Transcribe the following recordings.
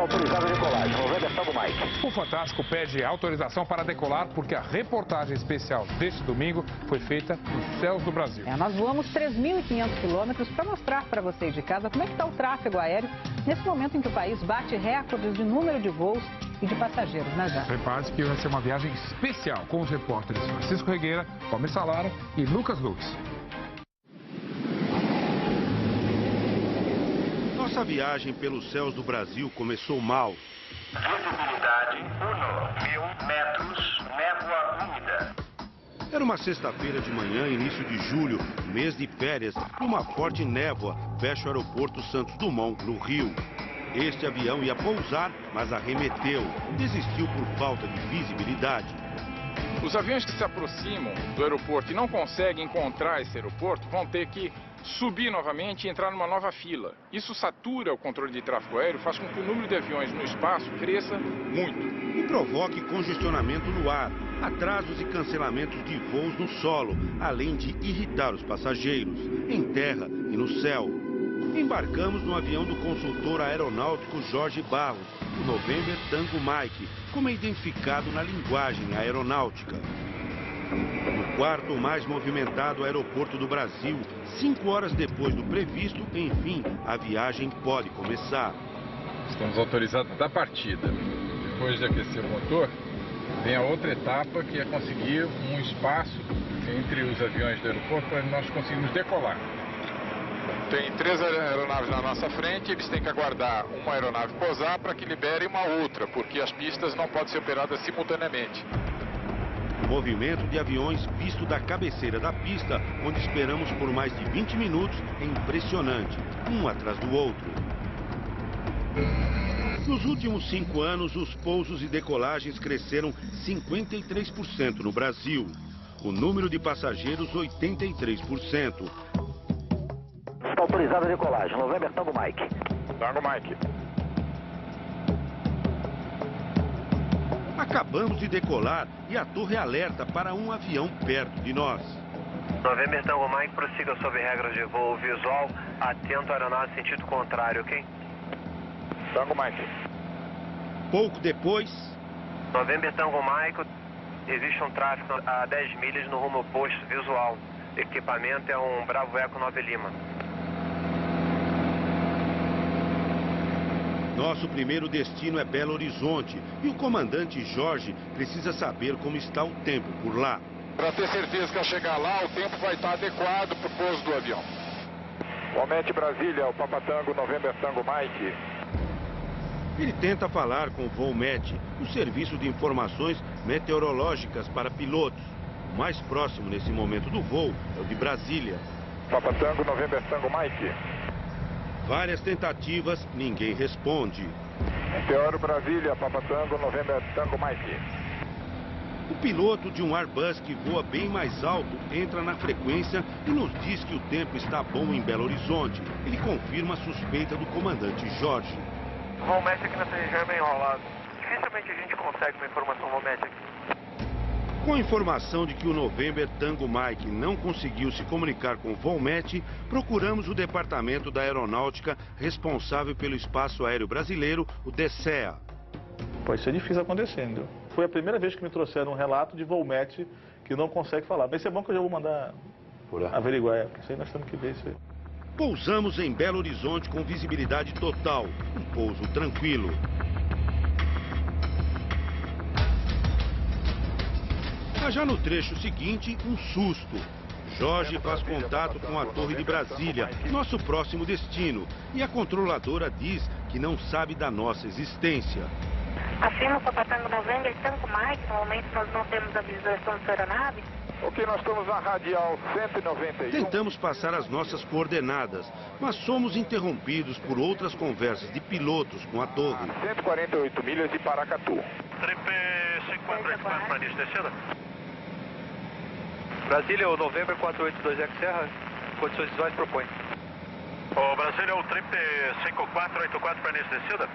Autorizado a decolagem. November Tango Mike. O Fantástico pede autorização para decolar porque a reportagem especial deste domingo foi feita nos céus do Brasil. Nós voamos 3.500 quilômetros para mostrar para você de casa como é que está o tráfego aéreo nesse momento em que o país bate recordes de número de voos e de passageiros nas áreas. Repare que vai ser uma viagem especial com os repórteres Francisco Regueira, Palmeiras Salara e Lucas Luz. Nossa viagem pelos céus do Brasil começou mal. Visibilidade 1.000 metros, névoa úmida. Era uma sexta-feira de manhã, início de julho, mês de férias, e uma forte névoa fecha o aeroporto Santos Dumont, no Rio. Este avião ia pousar, mas arremeteu. Desistiu por falta de visibilidade. Os aviões que se aproximam do aeroporto e não conseguem encontrar esse aeroporto vão ter que subir novamente e entrar numa nova fila. Isso satura o controle de tráfego aéreo, faz com que o número de aviões no espaço cresça muito. E provoque congestionamento no ar, atrasos e cancelamentos de voos no solo, além de irritar os passageiros, em terra e no céu. Embarcamos no avião do consultor aeronáutico Jorge Barros, o November Tango Mike, como é identificado na linguagem aeronáutica. O quarto mais movimentado aeroporto do Brasil, 5 horas depois do previsto, enfim, a viagem pode começar. Estamos autorizados da partida. Depois de aquecer o motor, vem a outra etapa, que é conseguir um espaço entre os aviões do aeroporto para nós conseguirmos decolar. Tem 3 aeronaves na nossa frente, eles têm que aguardar uma aeronave pousar para que libere uma outra, porque as pistas não podem ser operadas simultaneamente. O movimento de aviões visto da cabeceira da pista, onde esperamos por mais de 20 minutos, é impressionante, um atrás do outro. Nos últimos 5 anos, os pousos e decolagens cresceram 53% no Brasil. O número de passageiros, 83%. Autorizado a decolagem. November Tango Mike. Tango Mike. Acabamos de decolar e a torre alerta para um avião perto de nós. November Tango Mike, prossiga sob regras de voo visual, atento à aeronave sentido contrário, ok? Tango Mike. Pouco depois... November Tango Mike, existe um tráfego a 10 milhas no rumo oposto visual. Equipamento é um Bravo Eco 9 Lima. Nosso primeiro destino é Belo Horizonte e o comandante Jorge precisa saber como está o tempo por lá. Para ter certeza que ao chegar lá, o tempo vai estar adequado para o pouso do avião. Aumente Brasília, o Papa Tango, November Tango Mike. Ele tenta falar com o VOLMET, o serviço de informações meteorológicas para pilotos. O mais próximo nesse momento do voo é o de Brasília. Papa Tango, November Tango Mike. Várias tentativas, ninguém responde. Meteoro Brasília, Papa Tango, November Tango Mike. O piloto de um Airbus que voa bem mais alto entra na frequência e nos diz que o tempo está bom em Belo Horizonte. Ele confirma a suspeita do comandante Jorge. O VOLMET aqui nessa região é bem enrolado. Dificilmente a gente consegue uma informação VOLMET aqui. Com a informação de que o November Tango Mike não conseguiu se comunicar com o VOLMET, procuramos o Departamento da Aeronáutica responsável pelo espaço aéreo brasileiro, o DCEA. Pode ser difícil acontecendo. Foi a primeira vez que me trouxeram um relato de VOLMET que não consegue falar. Mas isso é bom que eu já vou mandar averiguar. Isso aí nós temos que ver isso aí. Pousamos em Belo Horizonte com visibilidade total, um pouso tranquilo. Mas já no trecho seguinte, um susto. Jorge faz contato com a Torre de Brasília, nosso próximo destino, e a controladora diz que não sabe da nossa existência. Afirma Papa Tango November Tango Mike, no momento nós não temos a visualização da sua aeronave. Ok, nós estamos na radial 191. Tentamos passar as nossas coordenadas, mas somos interrompidos por outras conversas de pilotos com a torre. 148 milhas de Paracatu. Trip 54 para início descida. Brasília, o November 482 Serra, condições visuais propõe. O Brasília, o Trip 5484 para início descida.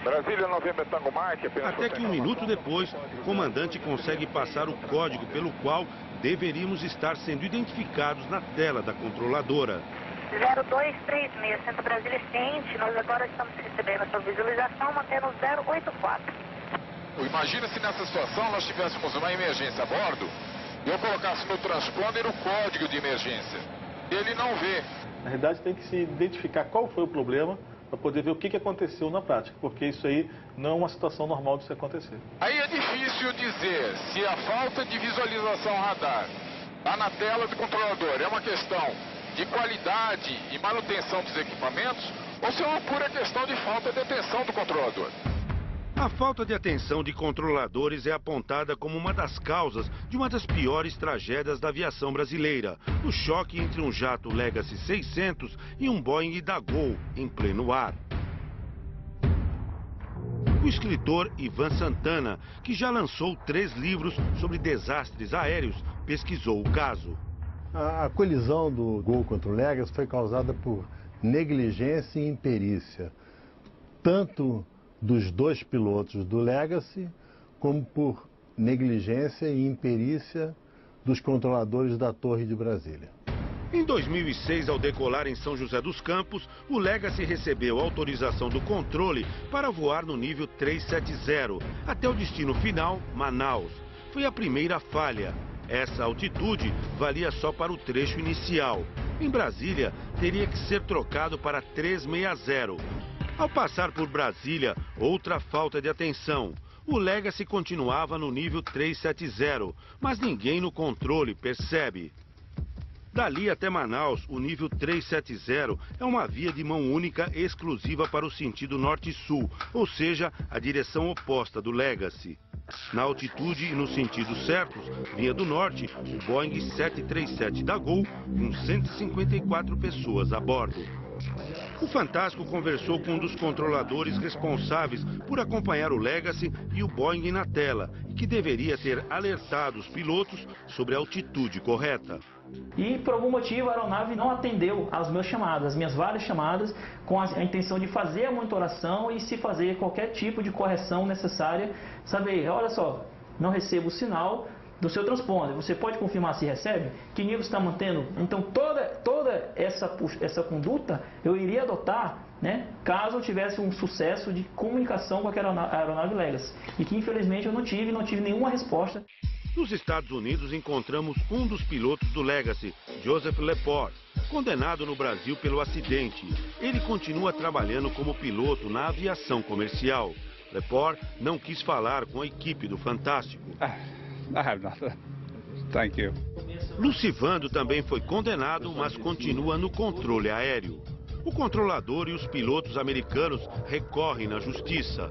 Brasília, November Tango Mike. Até que um minuto depois, o comandante consegue passar o código pelo qual deveríamos estar sendo identificados na tela da controladora. 0236, Centro Brasília Ciente, nós agora estamos recebendo a sua visualização, mantendo 084. Imagina se nessa situação nós tivéssemos uma emergência a bordo e eu colocasse no transponder o código de emergência. Ele não vê. Na realidade, tem que se identificar qual foi o problema para poder ver o que aconteceu na prática, porque isso aí não é uma situação normal de se acontecer. Aí é difícil dizer se a falta de visualização radar lá na tela do controlador é uma questão de qualidade e manutenção dos equipamentos ou se é uma pura questão de falta de atenção do controlador. A falta de atenção de controladores é apontada como uma das causas de uma das piores tragédias da aviação brasileira, o choque entre um jato Legacy 600 e um Boeing da Gol em pleno ar. O escritor Ivan Santana, que já lançou 3 livros sobre desastres aéreos, pesquisou o caso. A colisão do Gol contra o Legacy foi causada por negligência e imperícia, tanto dos 2 pilotos do Legacy, como por negligência e imperícia dos controladores da Torre de Brasília. Em 2006, ao decolar em São José dos Campos, o Legacy recebeu autorização do controle para voar no nível 370, até o destino final, Manaus. Foi a primeira falha. Essa altitude valia só para o trecho inicial. Em Brasília, teria que ser trocado para 360. Ao passar por Brasília, outra falta de atenção. O Legacy continuava no nível 370, mas ninguém no controle percebe. Dali até Manaus, o nível 370 é uma via de mão única exclusiva para o sentido norte-sul, ou seja, a direção oposta do Legacy. Na altitude e nos sentidos certos, vinha do norte o Boeing 737 da Gol, com 154 pessoas a bordo. O Fantástico conversou com um dos controladores responsáveis por acompanhar o Legacy e o Boeing na tela, e que deveria ter alertado os pilotos sobre a altitude correta. E por algum motivo a aeronave não atendeu às minhas várias chamadas, com a intenção de fazer a monitoração e se fazer qualquer tipo de correção necessária, saber, olha só, não recebo o sinal do seu transponder, você pode confirmar se recebe? Que nível está mantendo? Então toda essa conduta eu iria adotar, né, caso eu tivesse um sucesso de comunicação com aquela aeronave Legacy, e que infelizmente eu não tive nenhuma resposta. Nos Estados Unidos encontramos um dos pilotos do Legacy, Joseph Lepore, condenado no Brasil pelo acidente. Ele continua trabalhando como piloto na aviação comercial. Lepore não quis falar com a equipe do Fantástico. I have nothing. Thank you. Lucivando também foi condenado, mas continua no controle aéreo. O controlador e os pilotos americanos recorrem na justiça.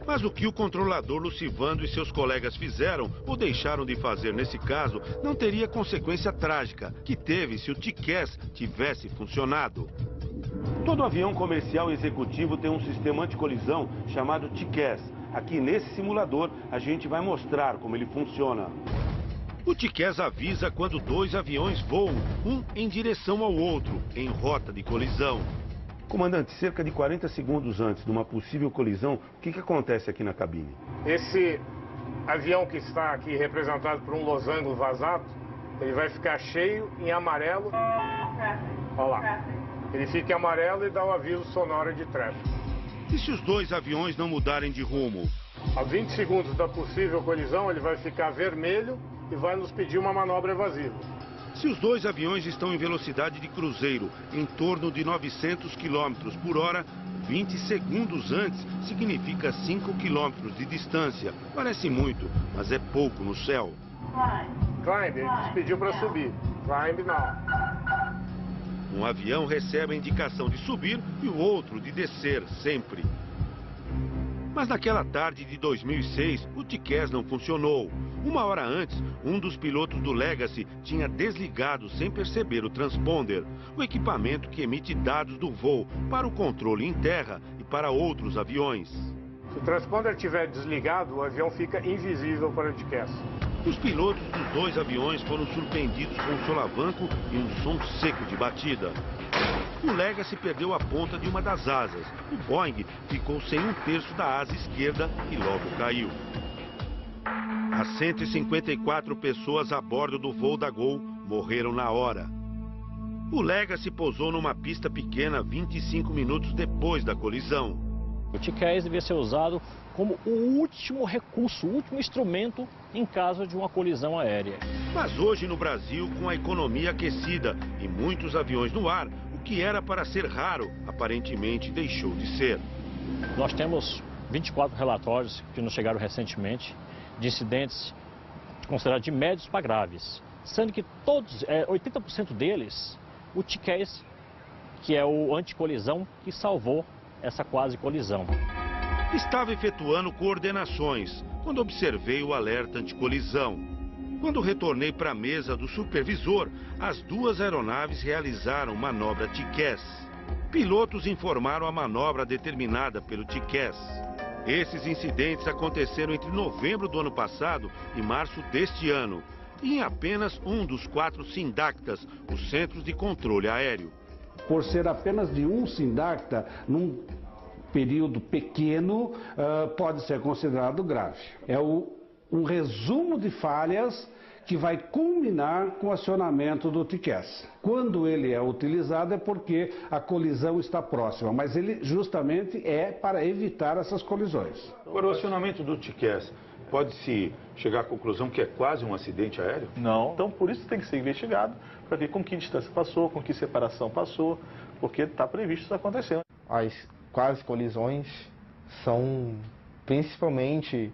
Mas o que o controlador Lucivando e seus colegas fizeram ou deixaram de fazer nesse caso não teria consequência trágica que teve se o TCAS tivesse funcionado. Todo avião comercial executivo tem um sistema anticolisão chamado TCAS. Aqui nesse simulador a gente vai mostrar como ele funciona. O TCAS avisa quando 2 aviões voam, um em direção ao outro, em rota de colisão. Comandante, cerca de 40 segundos antes de uma possível colisão, o que acontece aqui na cabine? Esse avião que está aqui representado por um losango vazado, ele vai ficar cheio em amarelo. Olha lá. Ele fica em amarelo e dá o aviso sonoro de tráfego. E se os 2 aviões não mudarem de rumo? A 20 segundos da possível colisão, ele vai ficar vermelho e vai nos pedir uma manobra evasiva. Se os 2 aviões estão em velocidade de cruzeiro, em torno de 900 km por hora, 20 segundos antes significa 5 km de distância. Parece muito, mas é pouco no céu. Climb, ele nos pediu para subir. Climb não. Um avião recebe a indicação de subir e o outro de descer, sempre. Mas naquela tarde de 2006, o TCAS não funcionou. Uma hora antes, um dos pilotos do Legacy tinha desligado sem perceber o transponder, o equipamento que emite dados do voo para o controle em terra e para outros aviões. Se o transponder estiver desligado, o avião fica invisível para o TCAS. Os pilotos dos 2 aviões foram surpreendidos com um solavanco e um som seco de batida. O Legacy perdeu a ponta de uma das asas. O Boeing ficou sem 1/3 da asa esquerda e logo caiu. As 154 pessoas a bordo do voo da Gol morreram na hora. O Legacy pousou numa pista pequena 25 minutos depois da colisão. O TCAS devia ser usado como o último recurso, o último instrumento em caso de uma colisão aérea. Mas hoje no Brasil, com a economia aquecida e muitos aviões no ar, o que era para ser raro, aparentemente deixou de ser. Nós temos 24 relatórios que nos chegaram recentemente de incidentes considerados de médios para graves, sendo que todos, 80% deles, o TCAS, que é o anticolisão, que salvou essa quase colisão. Estava efetuando coordenações quando observei o alerta anticolisão. Quando retornei para a mesa do supervisor, as duas aeronaves realizaram manobra TCAS. Pilotos informaram a manobra determinada pelo TCAS. Esses incidentes aconteceram entre novembro do ano passado e março deste ano, em apenas um dos 4 SINDACTAs, os Centros de Controle Aéreo. Por ser apenas de um SINDACTA, num período pequeno, pode ser considerado grave. É um resumo de falhas que vai culminar com o acionamento do TCAS. Quando ele é utilizado é porque a colisão está próxima, mas ele justamente é para evitar essas colisões. Agora, o acionamento do TCAS pode-se chegar à conclusão que é quase um acidente aéreo? Não. Então, por isso tem que ser investigado, para ver com que distância passou, com que separação passou, porque está previsto isso acontecer. As quase colisões são principalmente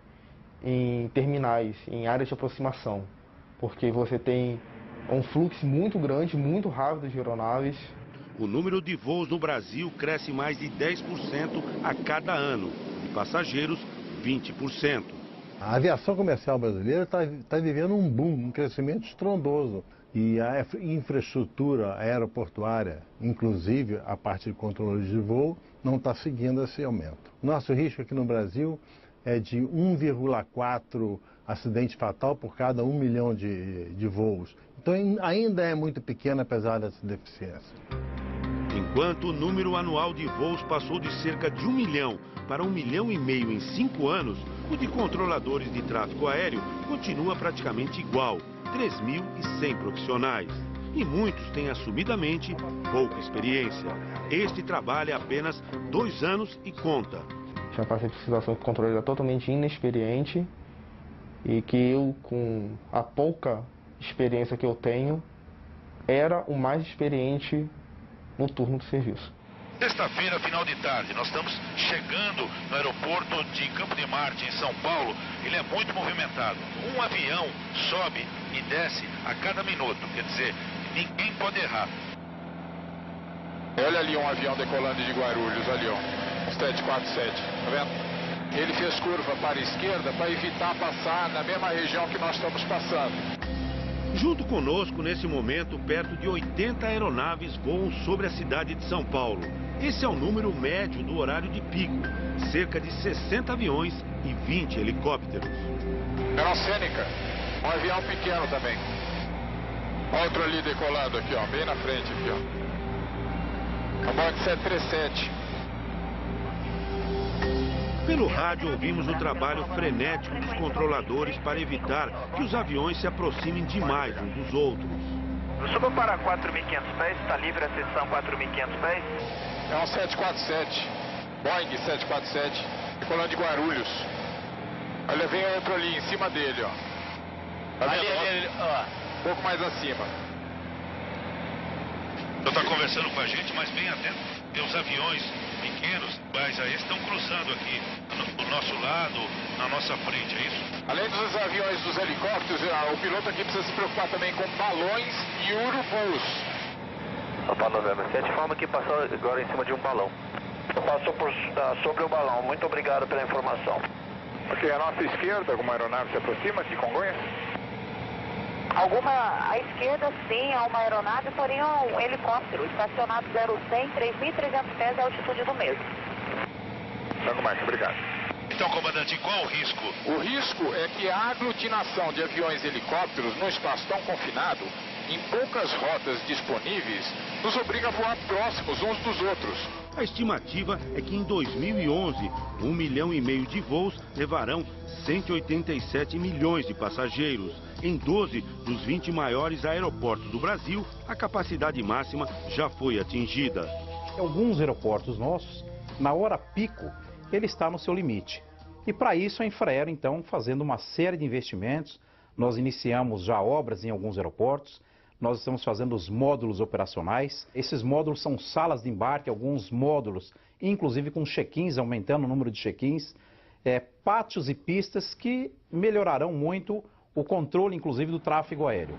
em terminais, em áreas de aproximação, porque você tem um fluxo muito grande, muito rápido de aeronaves. O número de voos no Brasil cresce mais de 10% a cada ano, e passageiros 20%. A aviação comercial brasileira está vivendo um boom, um crescimento estrondoso. E a infraestrutura aeroportuária, inclusive a parte de controles de voo, não está seguindo esse aumento. Nosso risco aqui no Brasil é de 1,4 acidente fatal por cada 1 milhão de voos. Então ainda é muito pequeno, apesar dessa deficiência. Enquanto o número anual de voos passou de cerca de 1 milhão para 1,5 milhão em 5 anos, o de controladores de tráfego aéreo continua praticamente igual, 3.100 profissionais. E muitos têm assumidamente pouca experiência. Este trabalha apenas 2 anos e conta. Já passei por situação que o controle era totalmente inexperiente e que eu, com a pouca experiência que eu tenho, era o mais experiente no turno de serviço. Sexta-feira, final de tarde, nós estamos chegando no aeroporto de Campo de Marte, em São Paulo. Ele é muito movimentado. Um avião sobe e desce a cada minuto, quer dizer, ninguém pode errar. Olha ali um avião decolando de Guarulhos, ali ó, um 747, tá vendo? Ele fez curva para a esquerda para evitar passar na mesma região que nós estamos passando. Junto conosco, nesse momento, perto de 80 aeronaves voam sobre a cidade de São Paulo. Esse é o número médio do horário de pico, cerca de 60 aviões e 20 helicópteros. Aerocênica, um avião pequeno também. Outro ali decolando aqui, ó, bem na frente aqui, ó. A Boeing 737. Pelo rádio ouvimos o trabalho frenético dos controladores para evitar que os aviões se aproximem demais uns dos outros. Suba para 4.500 pés, está livre a seção 4.500 pés. É um 747, Boeing 747, decolando de Guarulhos. Olha, vem outro ali em cima dele, ó. Ali, ó. Um pouco mais acima. Você está conversando com a gente, mas bem atento, porque os aviões pequenos, mas aí estão cruzando aqui, do nosso lado, na nossa frente, é isso? Além dos aviões, dos helicópteros, o piloto aqui precisa se preocupar também com balões e urubus. Opa, Novembro 7, forma que passou agora em cima de um balão. Passou sobre o balão, muito obrigado pela informação. Ok, à nossa esquerda, alguma aeronave se aproxima de Congonhas? À esquerda, sim, há uma aeronave, porém um helicóptero estacionado 0100, 3.300 pés de altitude do mesmo. Tango Mike, obrigado. Então, comandante, qual o risco? O risco é que a aglutinação de aviões e helicópteros num espaço tão confinado, em poucas rotas disponíveis, nos obriga a voar próximos uns dos outros. A estimativa é que em 2011, 1,5 milhão de voos levarão 187 milhões de passageiros Em 12 dos 20 maiores aeroportos do Brasil, a capacidade máxima já foi atingida. Alguns aeroportos nossos, na hora pico, ele está no seu limite. E para isso a Infraero, então, fazendo uma série de investimentos, nós iniciamos já obras em alguns aeroportos, nós estamos fazendo os módulos operacionais. Esses módulos são salas de embarque, alguns módulos, inclusive com check-ins, aumentando o número de check-ins, pátios e pistas que melhorarão muito o controle, inclusive, do tráfego aéreo.